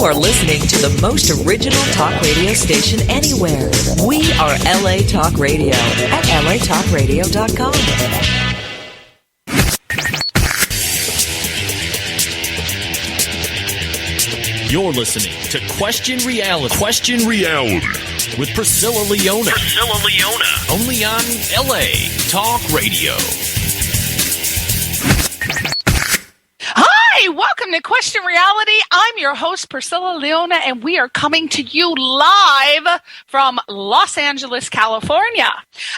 are listening to the most original talk radio station anywhere. We are LA Talk Radio at latalkradio.com. You're listening to Question Reality. Question Reality with Priscilla Leona. Priscilla Leona. Only on LA Talk Radio. Hi, welcome to Question Reality. I'm your host, Priscilla Leona, and we are coming to you live from Los Angeles, California.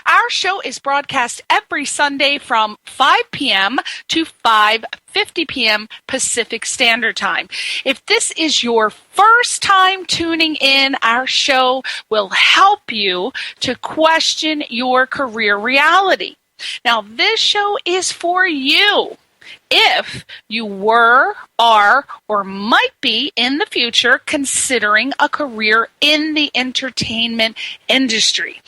Our show is broadcast every Sunday from 5 p.m. to 5:50 p.m. Pacific Standard Time. If this is your first time tuning in, our show will help you to question your career reality. Now, this show is for you. If you were, are, or might be in the future considering a career in the entertainment industry.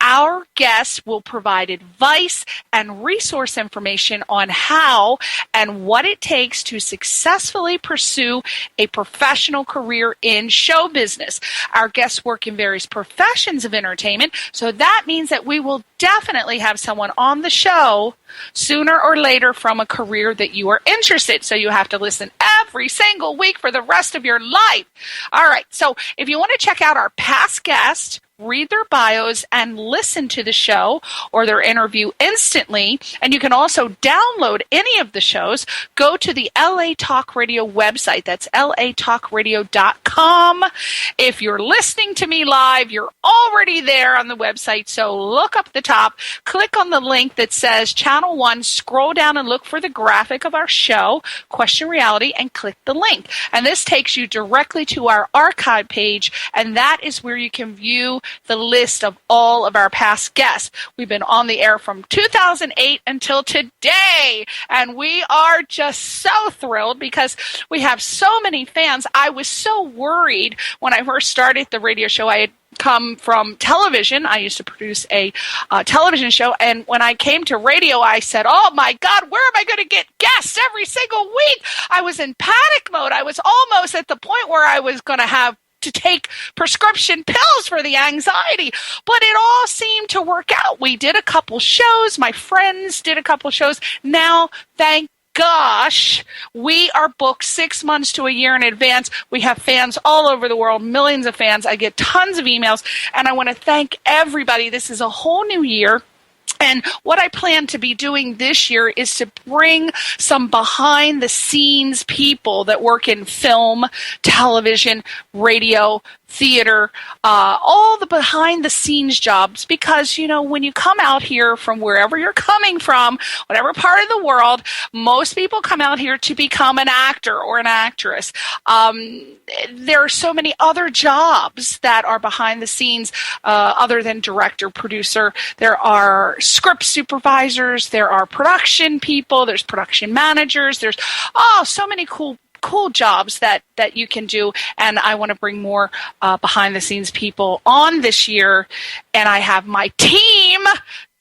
Our guests will provide advice and resource information on how and what it takes to successfully pursue a professional career in show business. Our guests work in various professions of entertainment, so that means that we will definitely have someone on the show sooner or later from a career that you are interested. So you have to listen every single week for the rest of your life. All right. So if you want to check out our past guests, read their bios, and listen to the show or their interview instantly, and you can also download any of the shows, go to the LA Talk Radio website. That's latalkradio.com. If you're listening to me live, you're already there on the website, so look up at the top, click on the link that says Channel 1, scroll down and look for the graphic of our show, Question Reality, and click the link. And this takes you directly to our archive page, and that is where you can view the list of all of our past guests. We've been on the air from 2008 until today, and we are just so thrilled because we have so many fans. I was so worried when I first started the radio show. I had come from television. I used to produce a television show, and when I came to radio, I said, oh my God, where am I going to get guests every single week? I was in panic mode. I was almost at the point where I was going to have to take prescription pills for the anxiety, but it all seemed to work out. We did a couple shows. My friends did a couple shows. Now, thank gosh, we are booked 6 months to a year in advance. We have fans all over the world, millions of fans. I get tons of emails, and I want to thank everybody. This is a whole new year. And what I plan to be doing this year is to bring some behind-the-scenes people that work in film, television, radio, theater, all the behind-the-scenes jobs, because, you know, when you come out here from wherever you're coming from, whatever part of the world, most people come out here to become an actor or an actress. There are so many other jobs that are behind the scenes other than director, producer. There are script supervisors, there are production people, there's production managers, there's so many cool jobs that you can do, and I want to bring more behind the scenes people on this year, and I have my team.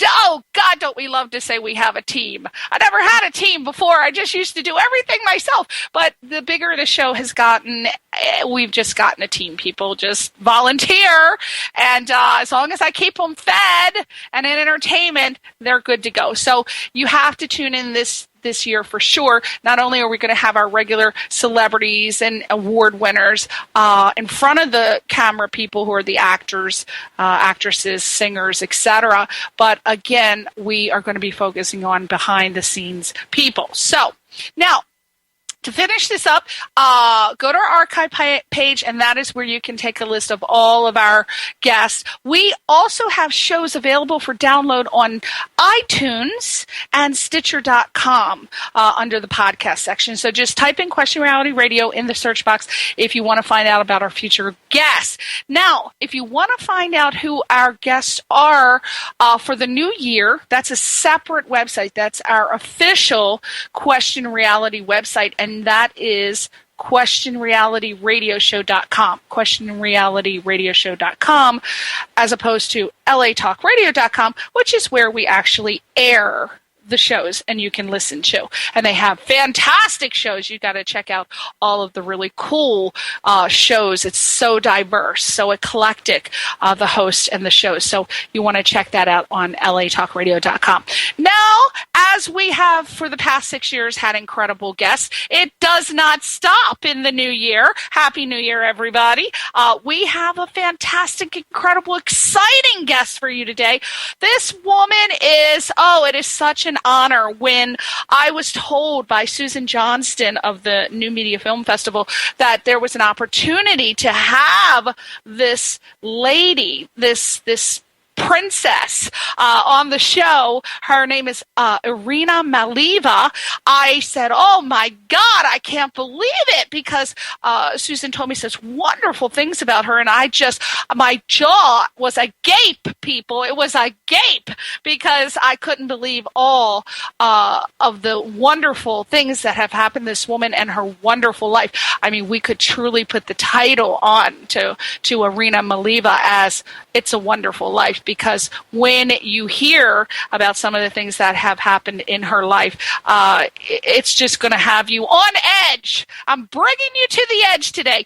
Oh God, don't we love to say we have a team? I never had a team before. I just used to do everything myself, but the bigger the show has gotten, we've just gotten a team. People just volunteer, and as long as I keep them fed and in entertainment, they're good to go. So you have to tune in this year for sure. Not only are we going to have our regular celebrities and award winners in front of the camera, people who are the actors, actresses, singers, etc., but again, we are going to be focusing on behind the scenes people. So now, to finish this up, go to our archive page, and that is where you can take a list of all of our guests. We also have shows available for download on iTunes and Stitcher.com under the podcast section. So just type in Question Reality Radio in the search box if you want to find out about our future guests. Now, if you want to find out who our guests are for the new year, that's a separate website. That's our official Question Reality website, and that is questionrealityradioshow.com, questionrealityradioshow.com, as opposed to latalkradio.com, which is where we actually air the shows and you can listen to. And they have fantastic shows. You got to check out all of the really cool shows. It's so diverse, so eclectic, the hosts and the shows. So you want to check that out on latalkradio.com. Now, as we have for the past 6 years had incredible guests, it does not stop in the new year. Happy New Year, everybody. We have a fantastic, incredible, exciting guest for you today. This woman is, it is such an honor. When I was told by Susan Johnston of the New Media Film Festival that there was an opportunity to have this lady, this princess on the show. Her name is Irina Maleeva. I said, oh my God, I can't believe it, because Susan told me such wonderful things about her, and my jaw was agape, people. It was agape, because I couldn't believe all of the wonderful things that have happened to this woman and her wonderful life. I mean, we could truly put the title on to Irina Maleeva as It's a Wonderful Life, because when you hear about some of the things that have happened in her life, it's just going to have you on edge. I'm bringing you to the edge today.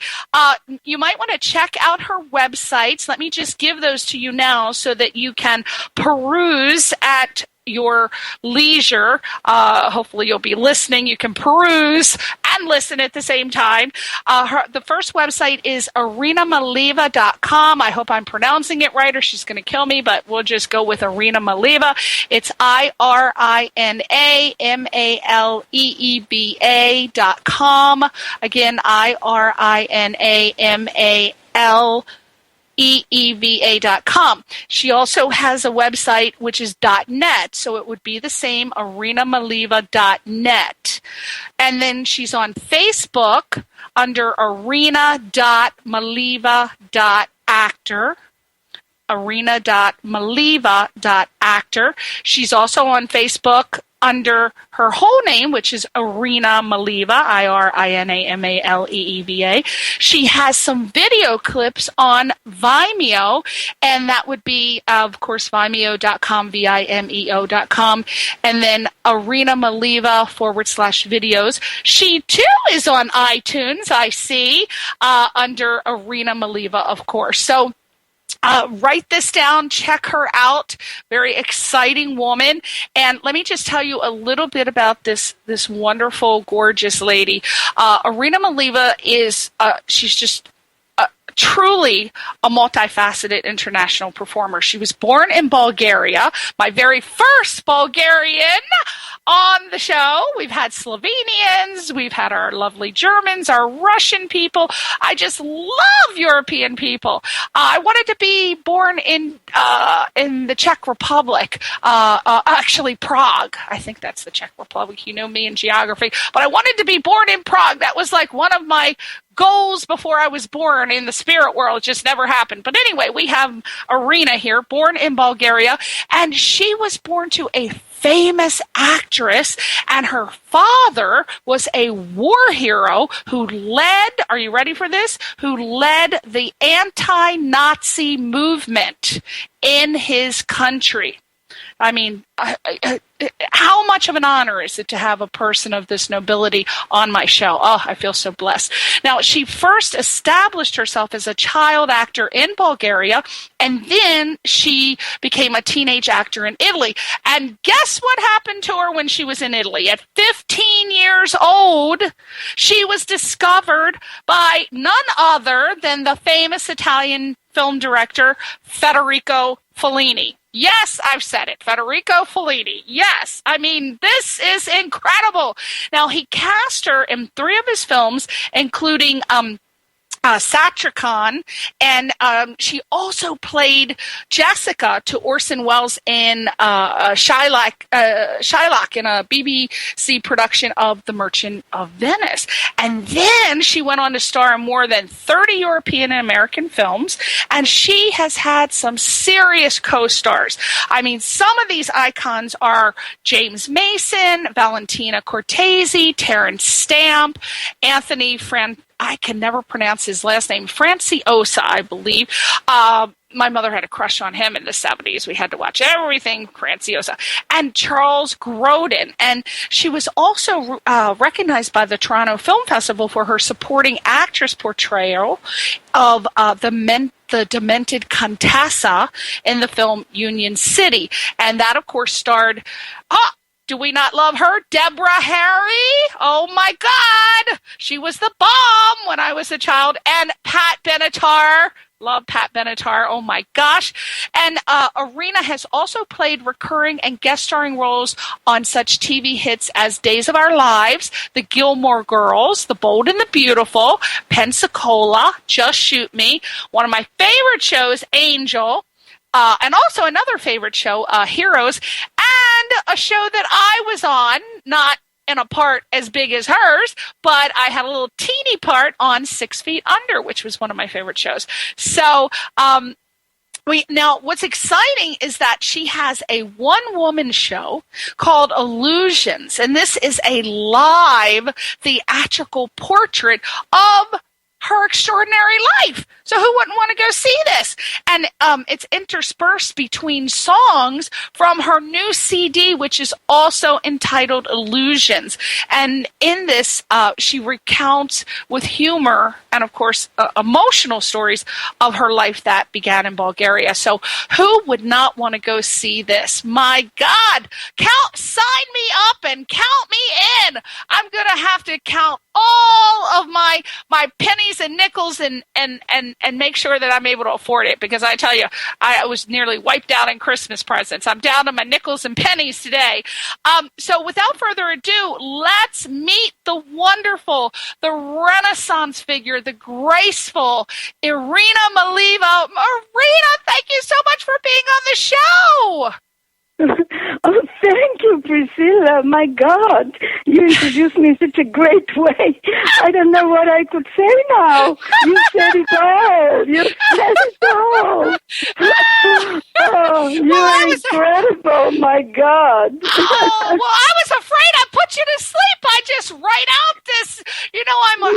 You might want to check out her websites. Let me just give those to you now so that you can peruse at your leisure. Hopefully you'll be listening. You can peruse and listen at the same time. The first website is irinamaleeva.com. I hope I'm pronouncing it right, or she's going to kill me, but we'll just go with Irina Maleeva. It's IRINAMALEEVA.com. Again, IRINAMALEEVA.com. She also has a website which is .net, so it would be the same, irinamaleeva.net. And then she's on Facebook under irina.maleeva.actor. irina.maleeva.actor. She's also on Facebook under her whole name, which is Irina Maleeva, IRINAMALEEVA. She has some video clips on Vimeo, and that would be, of course, vimeo.com, Vimeo.com, and then Irina Maleeva /videos. She, too, is on iTunes, I see, under Irina Maleeva, of course. So, write this down, check her out. Very exciting woman. And let me just tell you a little bit about this wonderful, gorgeous lady. Irina Maleeva is, she's just truly a multifaceted international performer. She was born in Bulgaria, my very first Bulgarian on the show. We've had Slovenians, we've had our lovely Germans, our Russian people. I just love European people. I wanted to be born in the Czech Republic, actually Prague. I think that's the Czech Republic. You know me in geography. But I wanted to be born in Prague. That was like one of my goals before I was born in the spirit world. It just never happened. But anyway, we have Irina here, born in Bulgaria, and she was born to a famous actress, and her father was a war hero who led, are you ready for this? Who led the anti-Nazi movement in his country. I mean, how much of an honor is it to have a person of this nobility on my show? Oh, I feel so blessed. Now, she first established herself as a child actor in Bulgaria, and then she became a teenage actor in Italy. And guess what happened to her when she was in Italy? At 15 years old, she was discovered by none other than the famous Italian film director Federico Fellini. Yes, I've said it. Federico Fellini. Yes. I mean, this is incredible. Now, he cast her in 3 of his films, including Satricon, and she also played Jessica to Orson Welles in Shylock in a BBC production of The Merchant of Venice. And then she went on to star in more than 30 European and American films, and she has had some serious co-stars. I mean, some of these icons are James Mason, Valentina Cortese, Terrence Stamp, Anthony I can never pronounce his last name, Franciosa, I believe. My mother had a crush on him in the 70s. We had to watch everything Franciosa. And Charles Grodin. And she was also recognized by the Toronto Film Festival for her supporting actress portrayal of the demented Contessa in the film Union City. And that, of course, starred... do we not love her? Deborah Harry. Oh, my God. She was the bomb when I was a child. And Pat Benatar. Love Pat Benatar. Oh, my gosh. And Irina has also played recurring and guest starring roles on such TV hits as Days of Our Lives, The Gilmore Girls, The Bold and the Beautiful, Pensacola, Just Shoot Me, one of my favorite shows, Angel, and also another favorite show, Heroes, and a show that I was on, not in a part as big as hers, but I had a little teeny part on 6 Feet Under, which was one of my favorite shows. So, now, what's exciting is that she has a one-woman show called Illusions, and this is a live theatrical portrait of her extraordinary life. So who wouldn't want to go see this? And it's interspersed between songs from her new CD, which is also entitled Illusions. And in this, she recounts with humor and, of course, emotional stories of her life that began in Bulgaria. So who would not want to go see this? My God, sign me up and count me in. I'm going to have to count all of my pennies and nickels and make sure that I'm able to afford it, because I tell you, I was nearly wiped out in Christmas presents. I'm down to my nickels and pennies today. So without further ado, let's meet the wonderful, the Renaissance figure, the graceful Irina Maleeva. Irina, thank you so much for being on the show. Oh, thank you, Priscilla. My God, you introduced me in such a great way. I don't know what I could say now. You said it all. You said it all. Oh, you're incredible. My God. Oh, well, I was afraid I put you to sleep. I just write out this. You know, I love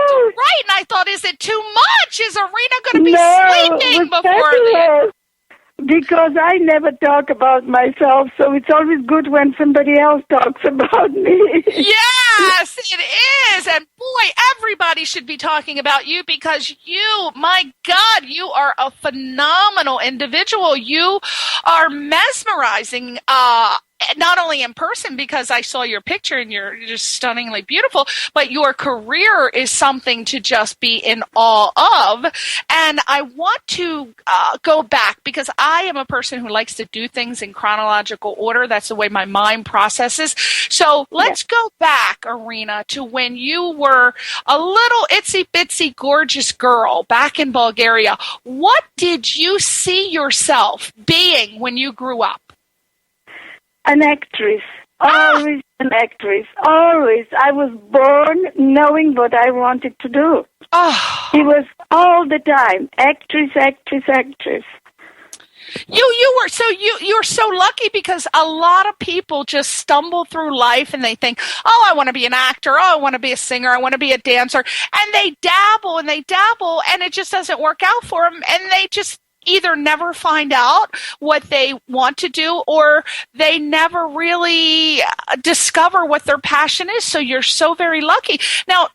to write, and I thought, is it too much? Is Irina going to be sleeping before the... Because I never talk about myself, so it's always good when somebody else talks about me. Yes, it is. And boy, everybody should be talking about you, because you, my God, you are a phenomenal individual. You are mesmerizing, not only in person, because I saw your picture and you're just stunningly beautiful, but your career is something to just be in awe of. And I want to go back, because I am a person who likes to do things in chronological order. That's the way my mind processes. So let's go back, Irina, to when you were a little itsy-bitsy gorgeous girl back in Bulgaria. What did you see yourself being when you grew up? An actress. Always an actress. Always. I was born knowing what I wanted to do. Oh. It was all the time. Actress, actress, actress. You're so lucky, because a lot of people just stumble through life and they think, oh, I want to be an actor, oh, I want to be a singer, I want to be a dancer, and they dabble and it just doesn't work out for them, and they just either never find out what they want to do, or they never really discover what their passion is. So you're so very lucky. Now,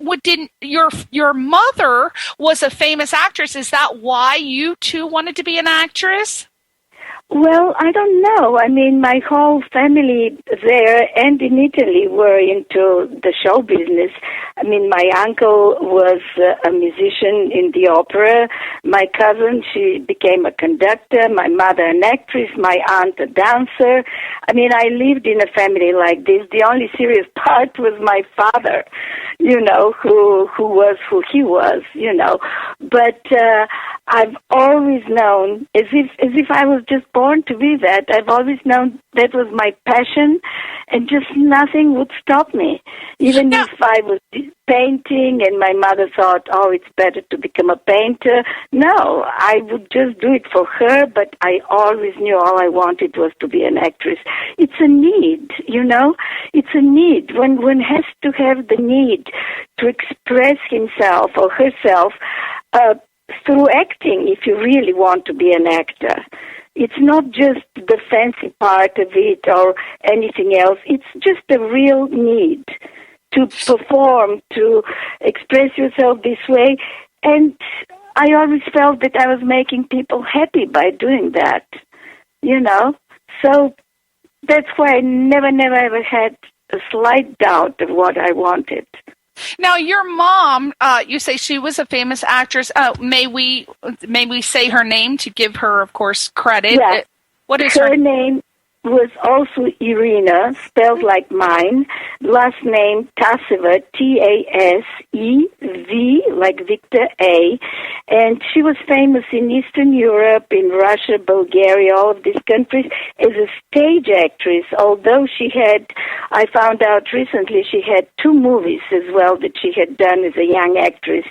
your mother was a famous actress. Is that why you too wanted to be an actress? Well, I don't know. I mean, my whole family there and in Italy were into the show business. I mean, my uncle was a musician in the opera. My cousin, she became a conductor. My mother, an actress. My aunt, a dancer. I mean, I lived in a family like this. The only serious part was my father, you know, who was who he was, you know. But I've always known, as if I was just born to be that. I've always known that was my passion, and just nothing would stop me. Even if I was painting and my mother thought, oh, it's better to become a painter. No, I would just do it for her, but I always knew all I wanted was to be an actress. It's a need, you know? it's a need. One has to have the need to express himself or herself through acting if you really want to be an actor. It's not just the fancy part of it or anything else. It's just a real need to perform, to express yourself this way. And I always felt that I was making people happy by doing that, you know. So that's why I never ever had a slight doubt of what I wanted. Now, your mom, you say she was a famous actress. May we say her name to give her, of course, credit? Yeah. What is her name? Was also Irina, spelled like mine. Last name Taseva, T-A-S-E-V, like Victor A. And she was famous in Eastern Europe, in Russia, Bulgaria, all of these countries, as a stage actress, although she had, I found out recently, she had 2 movies as well that she had done as a young actress.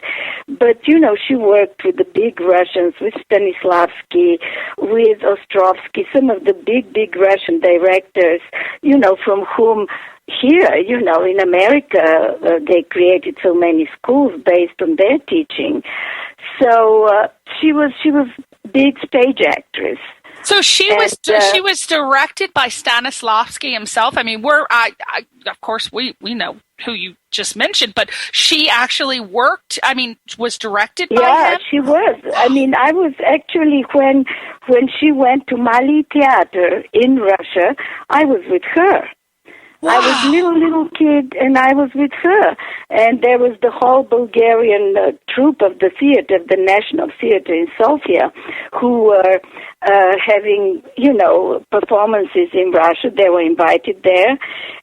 But, you know, she worked with the big Russians, with Stanislavski, with Ostrovsky, some of the big Russian directors, you know, from whom here, you know, in America, they created so many schools based on their teaching. So she was big stage actress. So she was directed by Stanislavski himself. I mean, of course we know who you just mentioned, but she actually worked. I mean, was directed by him. Yeah, she was. I mean, I was actually when she went to Mali Theater in Russia, I was with her. Wow. I was little kid, and I was with her. And there was the whole Bulgarian troupe of the theater, of the National Theater in Sofia, who were having, you know, performances in Russia. They were invited there.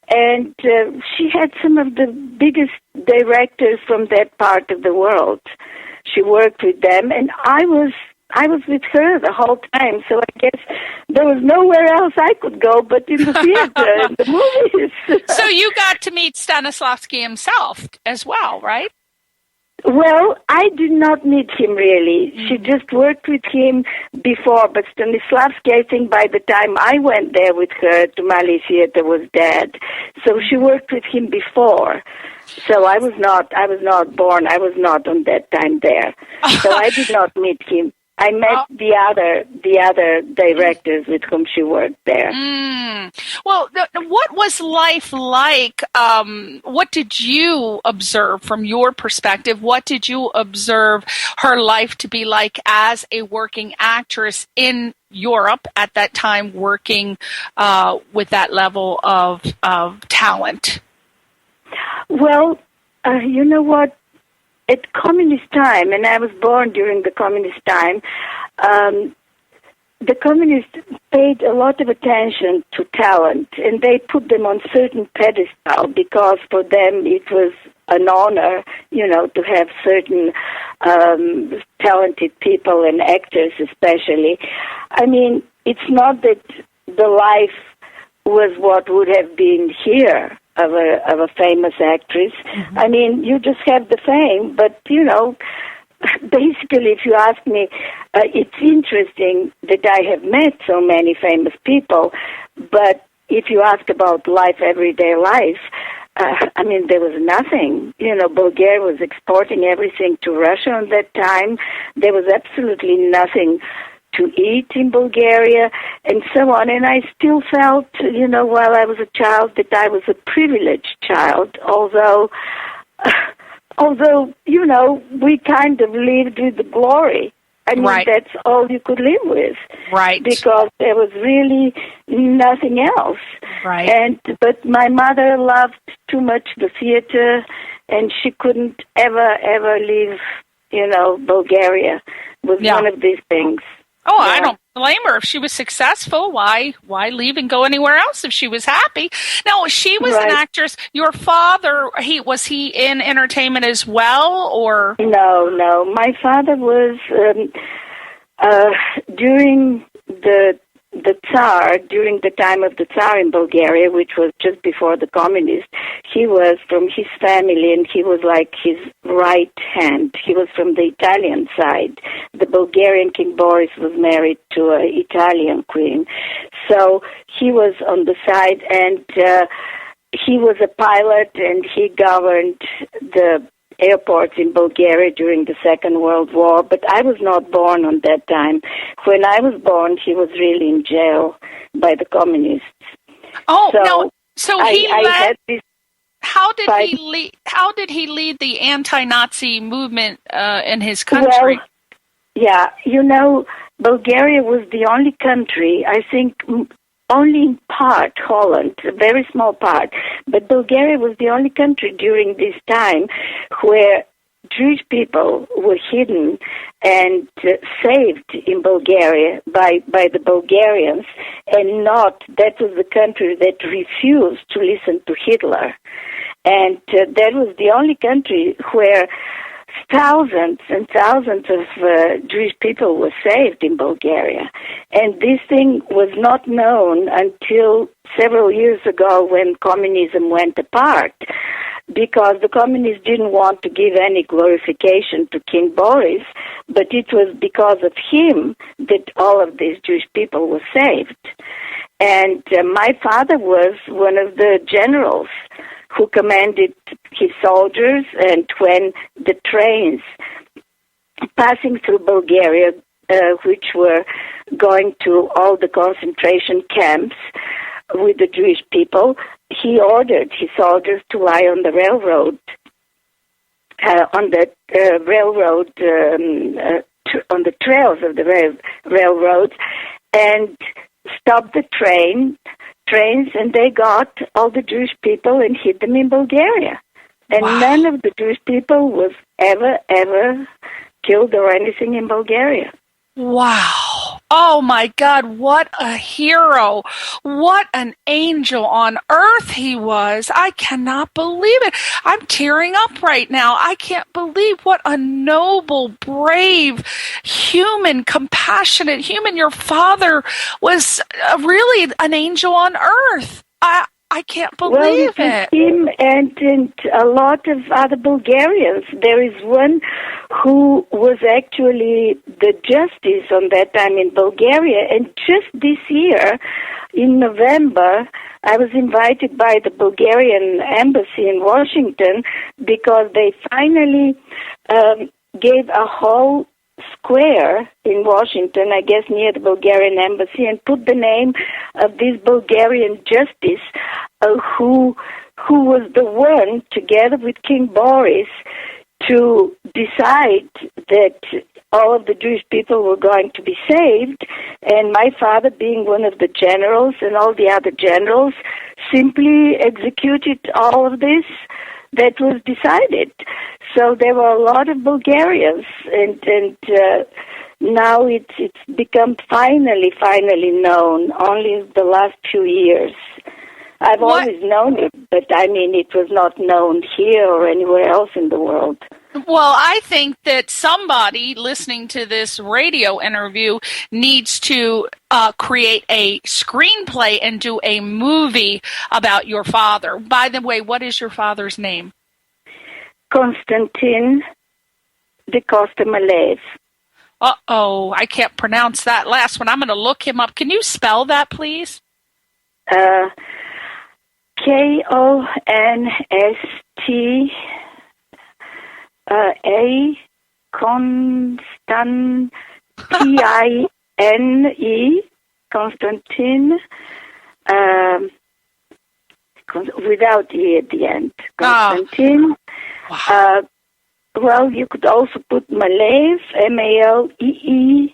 And she had some of the biggest directors from that part of the world. She worked with them, and I was with her the whole time, so I guess there was nowhere else I could go but in the theater, in the movies. So you got to meet Stanislavski himself as well, right? Well, I did not meet him really. She just worked with him before, but Stanislavski, I think by the time I went there with her to Mali Theater, was dead. So she worked with him before. So I was not born. I was not on that time there. So I did not meet him. I met the other directors with whom she worked there. Well, what was life like? What did you observe from your perspective? What did you observe her life to be like as a working actress in Europe at that time, working with that level of talent? Well, you know what? At communist time, and I was born during the communist time, the communists paid a lot of attention to talent, and they put them on certain pedestal because for them it was an honor, you know, to have certain talented people and actors especially. I mean, it's not that the life was what would have been here of a famous actress. Mm-hmm. I mean, you just have the fame, but, you know, basically, if you ask me, it's interesting that I have met so many famous people, but if you ask about life, everyday life, I mean, there was nothing. You know, Bulgaria was exporting everything to Russia at that time. There was absolutely nothing to eat in Bulgaria, and so on. And I still felt, you know, while I was a child, that I was a privileged child, although, you know, we kind of lived with the glory. I mean, That's all you could live with. Right. Because there was really nothing else. Right. But my mother loved too much the theater, and she couldn't ever leave, you know, Bulgaria with one of these things. Oh, yeah. I don't blame her. If she was successful, why leave and go anywhere else if she was happy? Now, she was an actress. Your father, was he in entertainment as well, or? No. My father was during the Tsar, during the time of the Tsar in Bulgaria, which was just before the communists. He was from his family, and he was like his right hand. He was from the Italian side. The Bulgarian King Boris was married to an Italian queen. So he was on the side, and he was a pilot, and he governed the airports in Bulgaria during the Second World War, but I was not born on that time. When I was born, he was really in jail by the communists. Oh, so no. So he I led. had this How did fight. he lead? How did he lead the anti-Nazi movement in his country? Well, yeah, Bulgaria was the only country, I think, only in part Holland, a very small part, but Bulgaria was the only country during this time where Jewish people were hidden and saved in Bulgaria by the Bulgarians, and that was the country that refused to listen to Hitler. And that was the only country where thousands and thousands of Jewish people were saved in Bulgaria. And this thing was not known until several years ago when communism went apart, because the communists didn't want to give any glorification to King Boris, but it was because of him that all of these Jewish people were saved. And my father was one of the generals who commanded his soldiers, and when the trains passing through Bulgaria, which were going to all the concentration camps with the Jewish people, he ordered his soldiers to lie on the railroad, on the trails of the railroads, and stop the trains, and they got all the Jewish people and hid them in Bulgaria. And none of the Jewish people was ever killed or anything in Bulgaria. Wow. Oh, my God. What a hero. What an angel on earth he was. I cannot believe it. I'm tearing up right now. I can't believe what a noble, brave, human, compassionate human. Your father was really an angel on earth. I can't believe it. Him and a lot of other Bulgarians. There is one who was actually the justice on that time in Bulgaria, and just this year, in November, I was invited by the Bulgarian embassy in Washington because they finally gave a whole square in Washington, I guess near the Bulgarian embassy, and put the name of this Bulgarian justice who was the one, together with King Boris, to decide that all of the Jewish people were going to be saved, and my father, being one of the generals, and all the other generals, simply executed all of this that was decided. So there were a lot of Bulgarians, and now it's become finally known, only the last few years. I've always known it, but I mean, it was not known here or anywhere else in the world. Well, I think that somebody listening to this radio interview needs to create a screenplay and do a movie about your father. By the way, what is your father's name? Konstantin de Costa Maleeva. Uh-oh, I can't pronounce that last one. I'm going to look him up. Can you spell that, please? Konstantin, P-I-N-E, Konstantin, without E at the end. Konstantin. Wow. Well, you could also put Maleev, M-A-L-E-E-V.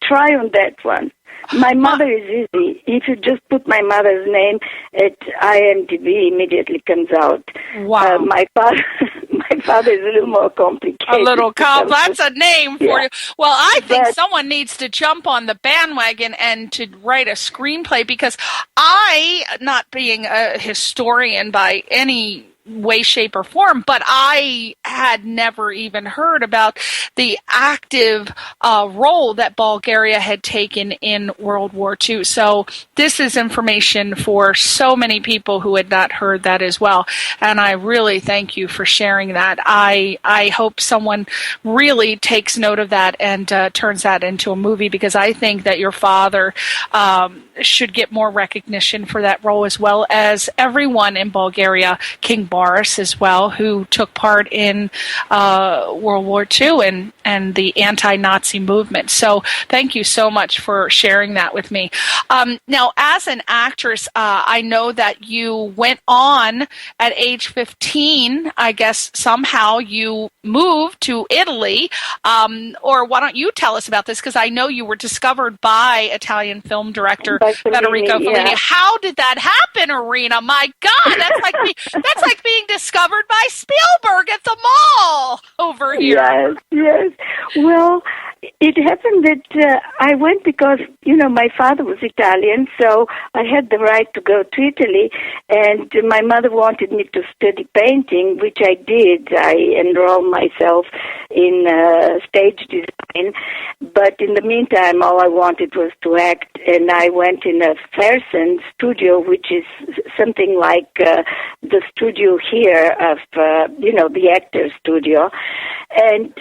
Try on that one. My mother is easy. If you just put my mother's name at IMDb, immediately comes out. Wow. My father is a little more complicated. A little that's a name for you. Well, I think someone needs to jump on the bandwagon and to write a screenplay, because I, not being a historian by any way, shape, or form, but I had never even heard about the active role that Bulgaria had taken in World War II. So this is information for so many people who had not heard that as well. And I really thank you for sharing that. I hope someone really takes note of that and turns that into a movie, because I think that your father should get more recognition for that role, as well as everyone in Bulgaria, King Boris as well, who took part in World War II and the anti-Nazi movement. So thank you so much for sharing that with me. Now, as an actress, I know that you went on at age 15, I guess somehow you moved to Italy, or why don't you tell us about this, because I know you were discovered by Italian film director Federico Fellini. Yeah. How did that happen, Irina? My God, that's like being discovered by Spielberg at the mall over here. Yes. Well, it happened that I went because, my father was Italian, so I had the right to go to Italy, and my mother wanted me to study painting, which I did. I enrolled myself in stage design, but in the meantime, all I wanted was to act, and I went in a Fersen studio, which is something like the studio here of, the actor's studio, and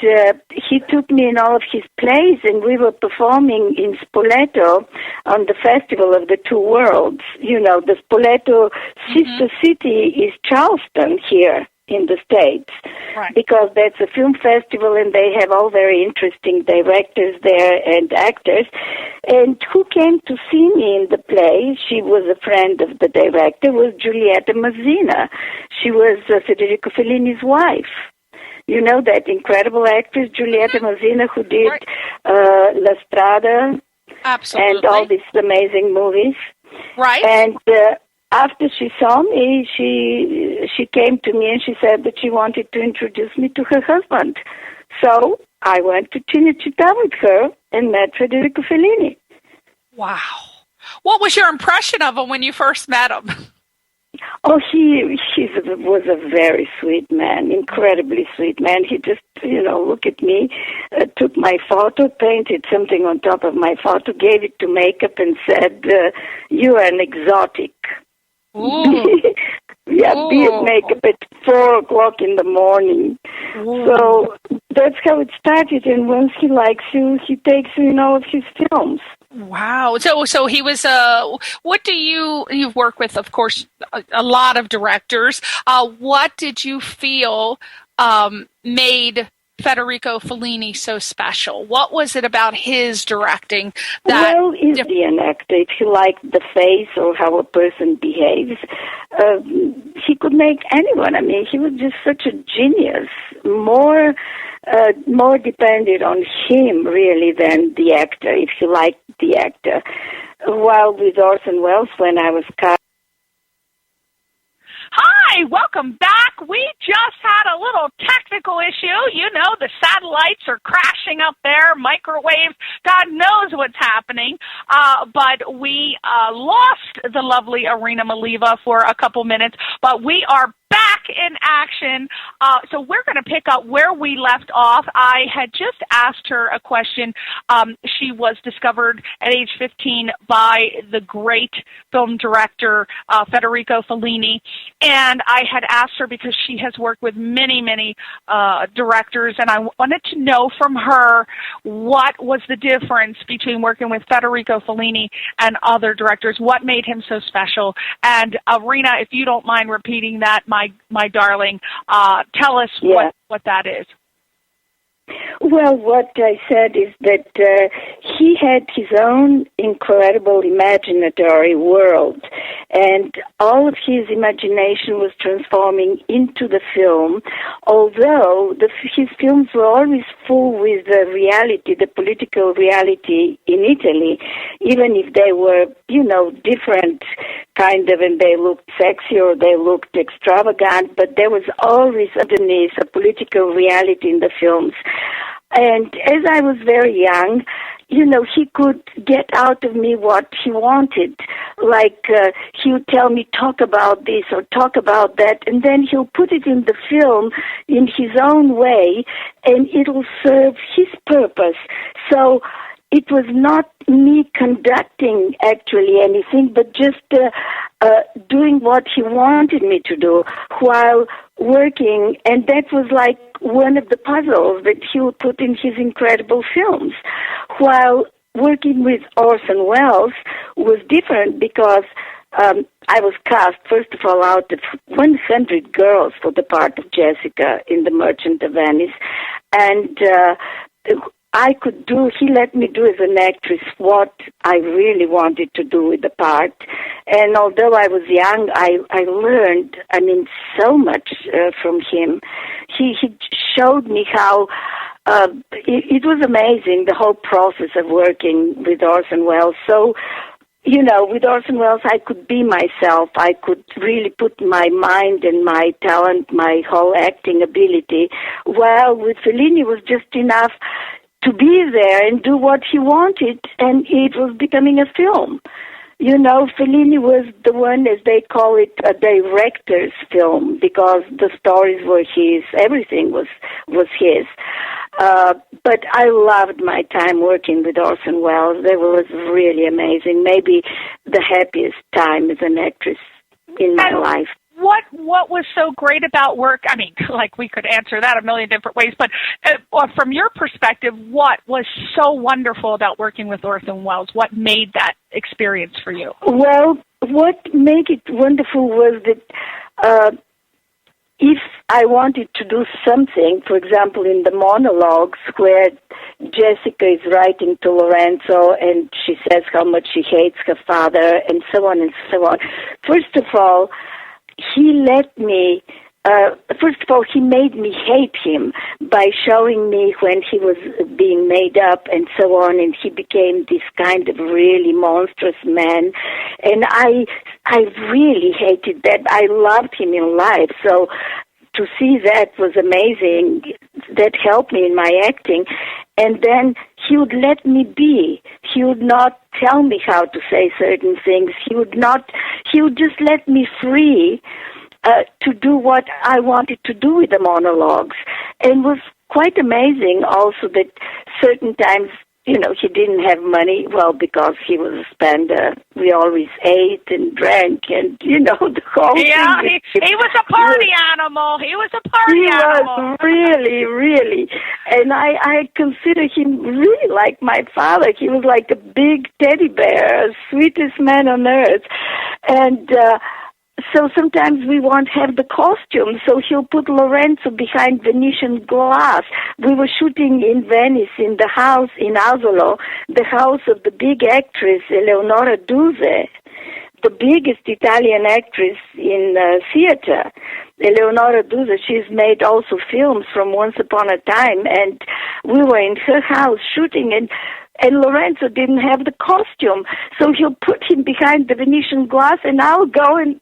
he took me in all of his plays, and we were performing in Spoleto on the Festival of the Two Worlds. The Spoleto sister city is Charleston here in the States, right, because that's a film festival and they have all very interesting directors there and actors. And who came to see me in the play, she was a friend of the director, was Giulietta Mazzina. She was Federico Fellini's wife. You know, that incredible actress, Giulietta Mazzina, who did La Strada. Absolutely. And all these amazing movies. Right. And after she saw me, she came to me and she said that she wanted to introduce me to her husband. So I went to Cinecittà with her and met Federico Fellini. Wow. What was your impression of him when you first met him? Oh, he was a very sweet man, incredibly sweet man. He just, looked at me, took my photo, painted something on top of my photo, gave it to makeup and said, "You are an exotic." Ooh. Yeah, Ooh. Beard makeup at 4:00 in the morning. Ooh. So that's how it started. And once he likes you, he takes you in all of his films. Wow. So he was, you've worked with, of course, a lot of directors. What did you feel made Federico Fellini so special? What was it about his directing that... Well, he's an actor. If he liked the face or how a person behaves, he could make anyone. I mean, he was just such a genius. More depended on him, really, than the actor, if he liked the actor. While with Orson Welles, when I was cast... Hi, welcome back. We just had a little technical issue. The satellites are crashing up there, microwaves, God knows what's happening. But we lost the lovely Irina Maleeva for a couple minutes, but we are back in action. So we're going to pick up where we left off. I had just asked her a question. She was discovered at age 15 by the great film director Federico Fellini. And I had asked her because she has worked with many, many directors, and I wanted to know from her what was the difference between working with Federico Fellini and other directors. What made him so special? And Irina, if you don't mind repeating that, my darling, tell us what that is. Well, what I said is that he had his own incredible imaginatory world, and all of his imagination was transforming into the film, although his films were always full with the reality, the political reality in Italy, even if they were, different kind of, and they looked sexy or they looked extravagant, but there was always underneath a political reality in the films. And as I was very young, he could get out of me what he wanted. he would tell me, talk about this or talk about that, and then he'll put it in the film in his own way, and it'll serve his purpose. So it was not me conducting actually anything, but just doing what he wanted me to do while working, and that was like one of the puzzles that he would put in his incredible films. While working with Orson Welles was different because I was cast, first of all, out of 100 girls for the part of Jessica in The Merchant of Venice, and he let me do as an actress what I really wanted to do with the part. And although I was young, I learned, so much from him. He showed me how it was amazing, the whole process of working with Orson Welles. So, with Orson Welles, I could be myself. I could really put my mind and my talent, my whole acting ability. While with Fellini, it was just enough to be there and do what he wanted, and it was becoming a film. Fellini was the one, as they call it, a director's film, because the stories were his, everything was his. But I loved my time working with Orson Welles. It was really amazing, maybe the happiest time as an actress in my life. What was so great about work? We could answer that a million different ways, but from your perspective, what was so wonderful about working with Orson Welles? What made that experience for you? Well, what made it wonderful was that if I wanted to do something, for example, in the monologues where Jessica is writing to Lorenzo and she says how much she hates her father and so on and so on. First of all, he made me hate him by showing me when he was being made up and so on, and he became this kind of really monstrous man. And I really hated that. I loved him in life, so to see that was amazing. That helped me in my acting. And then he would let me be. He would not tell me how to say certain things. He would just let me free to do what I wanted to do with the monologues. And it was quite amazing also that certain times, he didn't have money, because he was a spender. We always ate and drank and, the whole thing. Yeah, he was a party animal. He was a party animal. He was really, really. And I consider him really like my father. He was like a big teddy bear, sweetest man on earth. And so sometimes we won't have the costume, so he'll put Lorenzo behind Venetian glass. We were shooting in Venice, in the house in Asolo, the house of the big actress Eleonora Duse, the biggest Italian actress in theater. Eleonora Duse, she's made also films from Once Upon a Time, and we were in her house shooting, and Lorenzo didn't have the costume, so he'll put him behind the Venetian glass, and I'll go and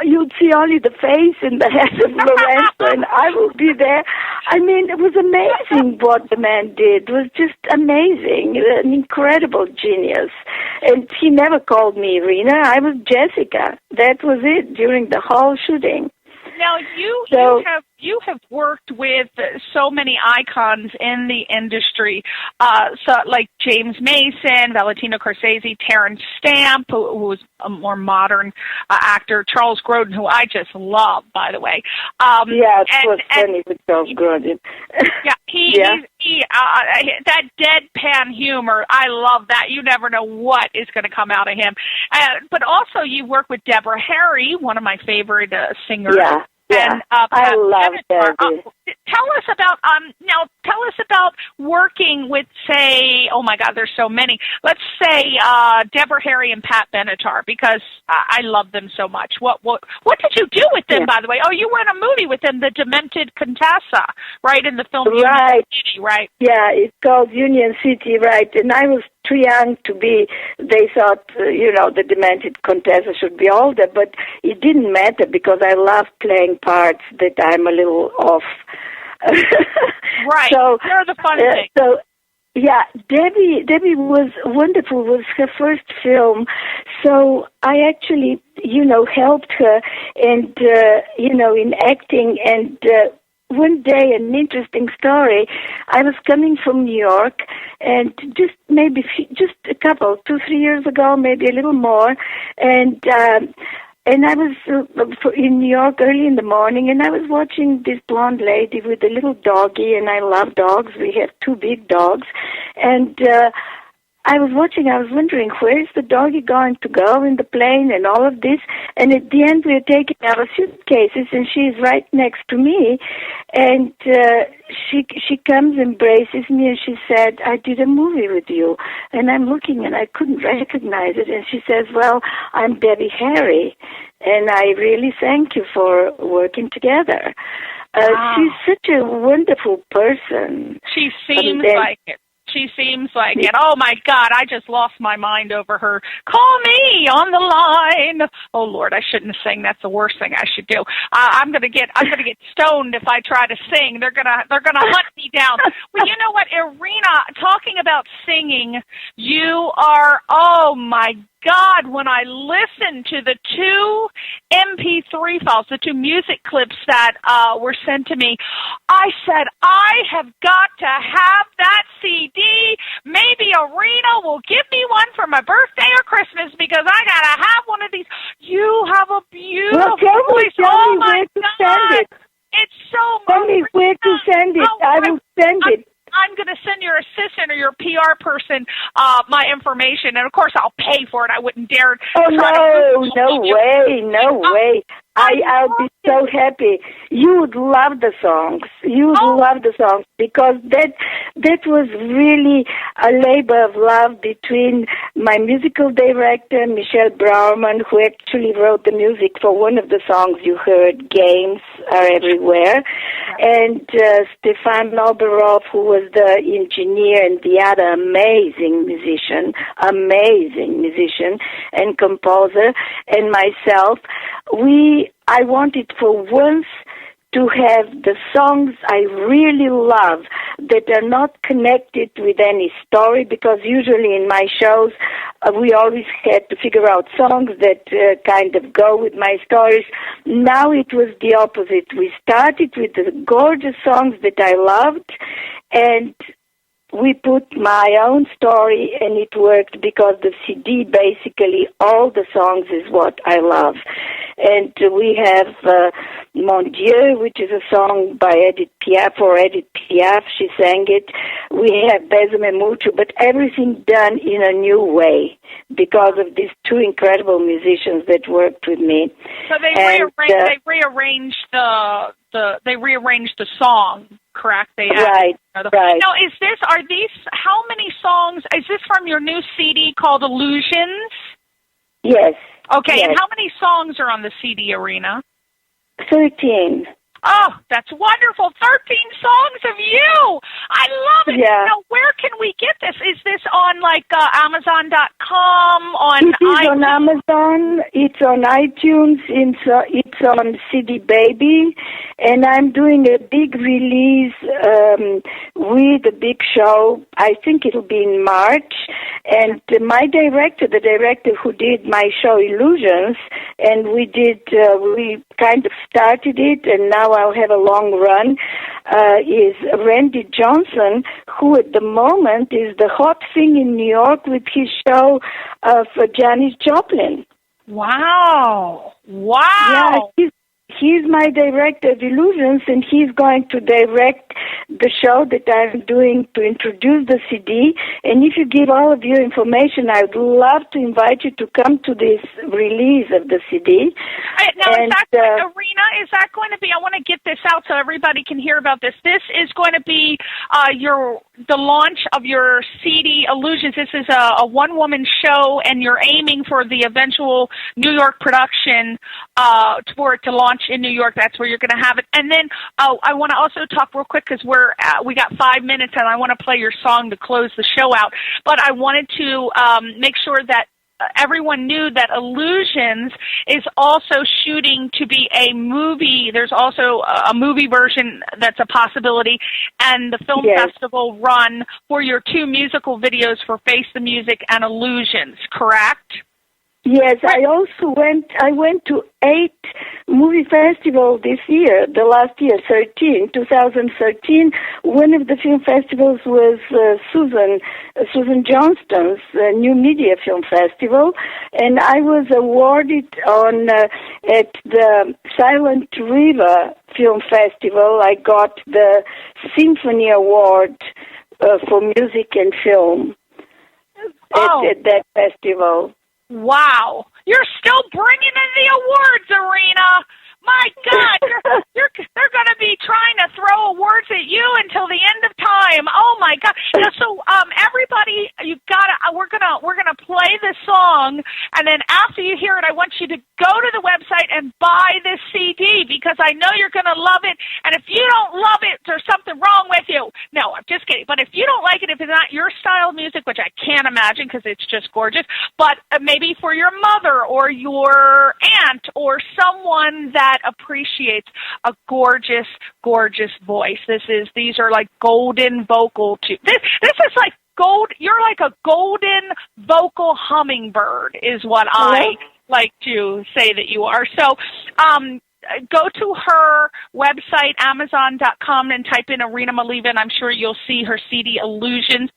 you'll see only the face and the head of Lorenzo, and I will be there. It was amazing what the man did. It was just amazing, an incredible genius. And he never called me Irina. I was Jessica. That was it during the whole shooting. Now, you have worked with so many icons in the industry, like James Mason, Valentino Scorsese, Terrence Stamp, who was a more modern actor, Charles Grodin, who I just love, by the way. It was funny with Charles Grodin. That deadpan humor, I love that. You never know what is going to come out of him. But also, you work with Deborah Harry, one of my favorite singers. Yeah. And I love that. Tell us about working with, say, oh my God, there's so many. Let's say Deborah Harry and Pat Benatar, because I love them so much. What did you do with them, by the way? Oh, you were in a movie with them, The Demented Contessa, right, in the film Union City, right? Yeah, it's called Union City, right, and I was too young to be, they thought, the Demented Contessa should be older, but it didn't matter because I love playing parts that I'm a little off. Right, So, they're the fun thing. So, Yeah, Debbie was wonderful. It was her first film, so I actually, helped her, and in acting. And one day, an interesting story. I was coming from New York, and just a couple, 2-3 years ago, maybe a little more, and I was in New York early in the morning, and I was watching this blonde lady with a little doggy, and I love dogs. We have 2 big dogs. And I was wondering, where is the doggy going to go in the plane and all of this? And at the end, we are taking our suitcases, and she is right next to me. And she comes, embraces me, and she said, I did a movie with you. And I'm looking, and I couldn't recognize it. And she says, well, I'm Debbie Harry, and I really thank you for working together. Wow. She's such a wonderful person. She seems like it. She seems like it. Oh my God, I just lost my mind over her. Call me on the line. Oh Lord, I shouldn't sing. That's the worst thing I should do. I'm gonna get stoned if I try to sing. They're gonna hunt me down. Well, you know what, Irina, talking about singing, you are, oh my God, when I listened to the 2 MP3 files, the 2 music clips that were sent to me, I said, I have got to have that CD. Maybe Irina will give me one for my birthday or Christmas because I got to have one of these. You have a beautiful voice. Oh, my God. It's so much. Tell me where to send it. I will send it. I'm going to send your assistant or your PR person my information, and of course I'll pay for it. I wouldn't dare. Oh no way! I'll be so happy. You would love the songs. You would love the songs because that was really a labor of love between my musical director, Michelle Brauerman, who actually wrote the music for one of the songs you heard, Games Are Everywhere, and Stefan Noberov, who was the engineer and the other amazing musician and composer, and myself. I wanted for once to have the songs I really love that are not connected with any story, because usually in my shows we always had to figure out songs that kind of go with my stories. Now it was the opposite. We started with the gorgeous songs that I loved, and we put my own story, and it worked because the CD, basically, all the songs is what I love. And we have Mon Dieu, which is a song by Edith Piaf. She sang it. We have Besame Mucho, but everything done in a new way because of these 2 incredible musicians that worked with me. So they rearranged the song, correct? Right. Now, how many songs, is this from your new CD called Illusions? Yes. Okay, yes. And how many songs are on the CD, Irina? 13. Oh, that's wonderful. 13 songs of you. I love it. Yeah. Now, where can we get this? Is this on, Amazon.com? It is on Amazon. It's on iTunes. It's on CD Baby. And I'm doing a big release with a big show. I think it'll be in March. And my director, the director who did my show Illusions, and we kind of started it, and now I'll have a long run, is Randy Johnson, who at the moment is the hot thing in New York with his show for Janis Joplin. Wow. Yeah, he's my director of Illusions, and he's going to direct the show that I'm doing to introduce the CD. And if you give all of your information, I would love to invite you to come to this release of the CD. Irina, is that going to be, I want to get this out so everybody can hear about this. This is going to be the launch of your CD, Illusions. This is a one-woman show, and you're aiming for the eventual New York production for it to launch in New York. That's where you're going to have it. And then I want to also talk real quick because we got 5 minutes, and I want to play your song to close the show out. But I wanted to make sure that everyone knew that Illusions is also shooting to be a movie. There's also a movie version that's a possibility, and the film festival run for your 2 musical videos for Face the Music and Illusions, correct? Yes, I went to 8 movie festivals this year, the last year, 2013. One of the film festivals was Susan Johnston's New Media Film Festival, and I was awarded at the Silent River Film Festival. I got the Symphony Award for music and film at that festival. Wow. You're still bringing in the awards, Irina. My God, they're going to be trying to throw awards at you until the end of time. Oh my God! So, everybody, we're gonna play this song, and then after you hear it, I want you to go to the website and buy this CD because I know you're gonna love it. And if you don't love it, there's something wrong with you. No, I'm just kidding. But if you don't like it, if it's not your style of music, which I can't imagine because it's just gorgeous, but maybe for your mother or your aunt or someone that appreciates a gorgeous, gorgeous voice. These are like golden vocal this is like gold. You're like a golden vocal hummingbird is what I like to say that you are. So, go to her website, Amazon.com, and type in Irina Maleeva, and I'm sure you'll see her CD Illusions.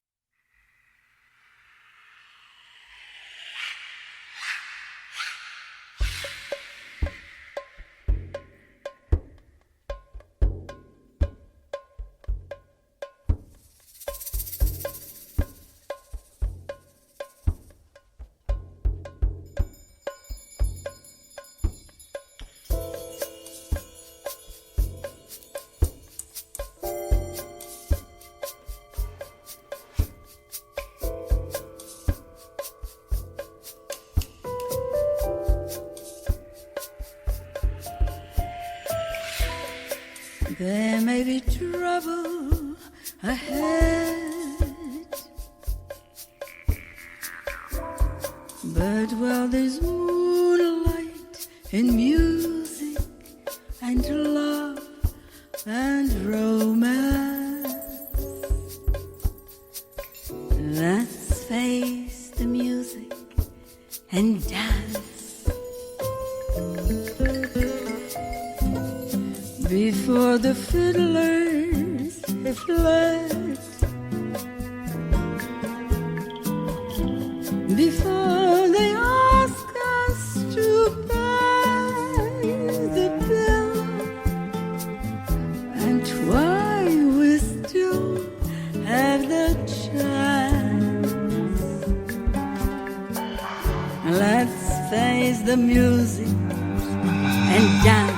There may be trouble ahead, but while there's moonlight and music and love and romance, let's face the music and dance. Before the fiddlers have fled, before they ask us to pay the bill, and while we still have the chance, let's face the music and dance.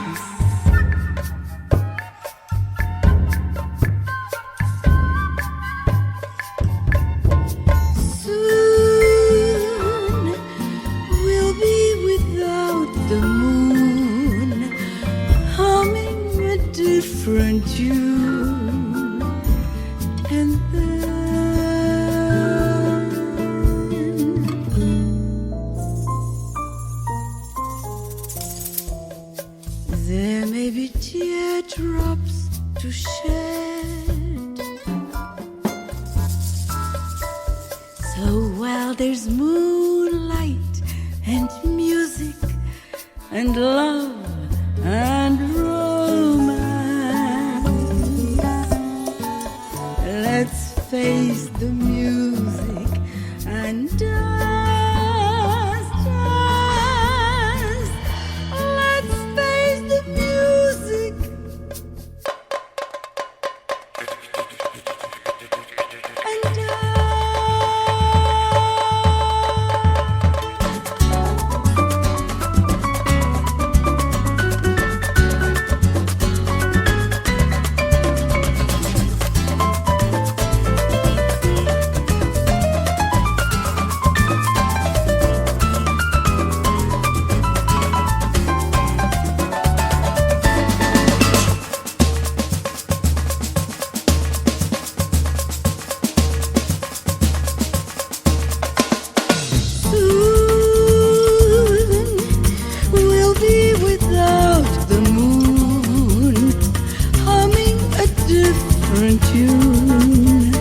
tune.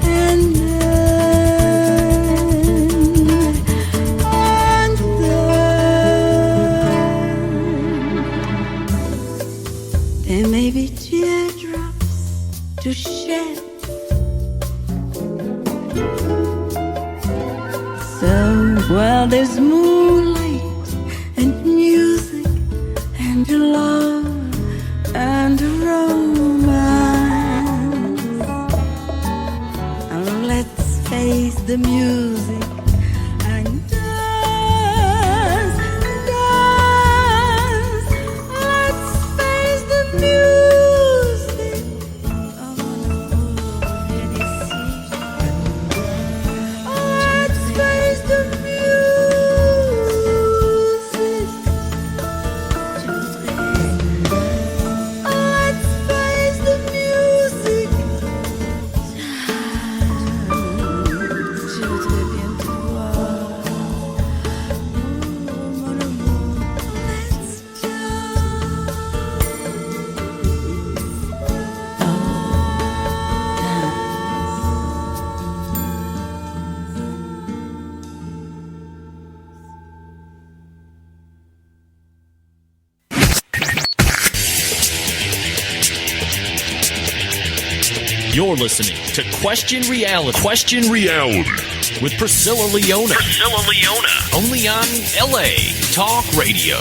And there may be teardrops to shed. So while there's moonlight and music and love and romance, and let's face the music and dance, dance. Let's face the music of any secret. Let's face the music. Let's face the music. Je voudrais bien te voir. Oh, mon amour, let's dance. Oh, You're listening to Question Reality. Question Reality with Priscilla Leona. Only on LA Talk Radio.